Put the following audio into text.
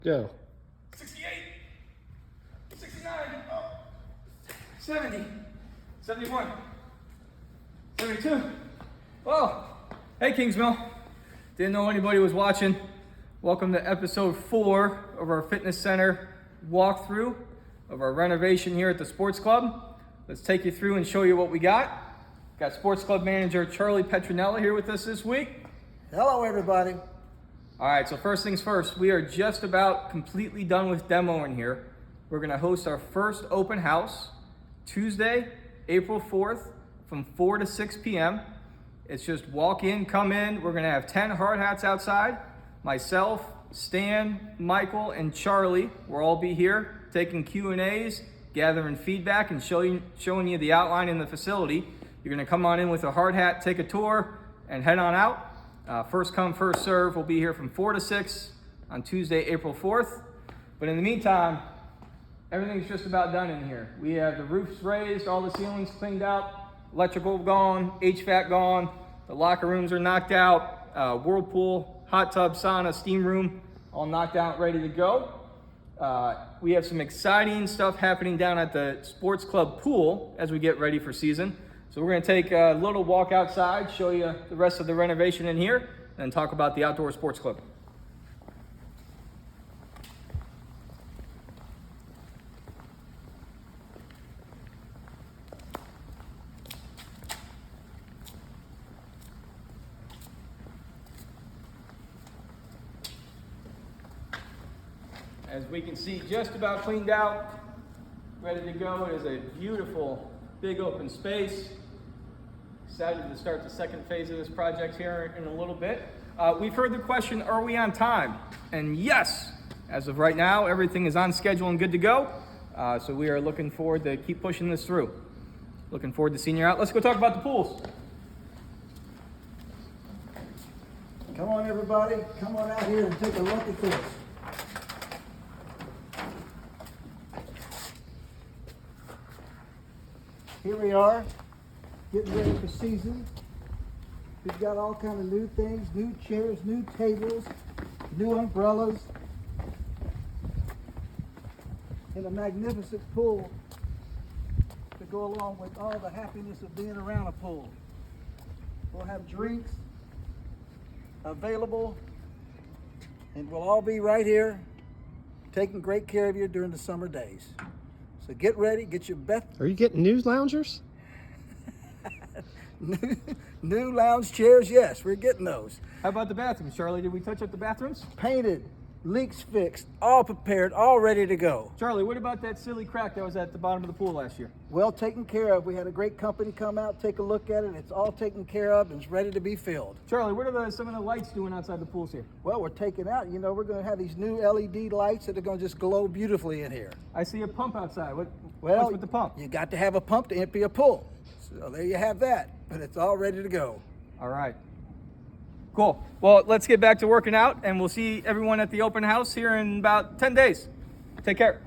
Go. 68, 69, 70, 71, 72. Oh, hey Kingsmill. Didn't know anybody was watching. Welcome to episode 4 of our fitness center walkthrough of our renovation here at the sports club. Let's take you through and show you what we got. Got sports club manager Charlie Petronella here with us this week. Hello, everybody. All right, so first things first, we are just about completely done with demoing here. We're gonna host our first open house Tuesday, April 4th from 4 to 6 p.m. It's just walk in, come in. We're gonna have 10 hard hats outside. Myself, Stan, Michael, and Charlie will all be here taking Q&As, gathering feedback, and showing you the outline in the facility. You're gonna come on in with a hard hat, take a tour, and head on out. First come, first serve. We'll be here from 4 to 6 on Tuesday, April 4th. But in the meantime, everything's just about done in here. We have the roofs raised, all the ceilings cleaned out, electrical gone, HVAC gone, the locker rooms are knocked out, whirlpool, hot tub, sauna, steam room, all knocked out, ready to go. We have some exciting stuff happening down at the sports club pool as we get ready for season. So we're gonna take a little walk outside, show you the rest of the renovation in here, and talk about the outdoor sports club. As we can see, just about cleaned out, ready to go. It is a beautiful, big open space. Excited to start the second phase of this project here in a little bit. We've heard the question, are we on time? And yes, as of right now, everything is on schedule and good to go. So we are looking forward to keep pushing this through. Looking forward to seeing you out. Let's go talk about the pools. Come on, everybody. Come on out here and take a look at this. Here we are, getting ready for season. We've got all kind of new things, new chairs, new tables, new umbrellas, and a magnificent pool to go along with all the happiness of being around a pool. We'll have drinks available, and we'll all be right here taking great care of you during the summer days. So get ready, get your best. Are you getting news loungers? New lounge chairs, yes, we're getting those. How about the bathrooms, Charlie? Did we touch up the bathrooms? Painted, leaks fixed, all prepared, all ready to go. Charlie, what about that silly crack that was at the bottom of the pool last year? Well taken care of. We had a great company come out, take a look at it. It's all taken care of and it's ready to be filled. Charlie, what are some of the lights doing outside the pools here? Well, we're taking out, we're going to have these new LED lights that are going to just glow beautifully in here. I see a pump outside. What's with the pump? You got to have a pump to empty a pool. So there you have that, but it's all ready to go. All right. Cool. Well, let's get back to working out, and we'll see everyone at the open house here in about 10 days. Take care.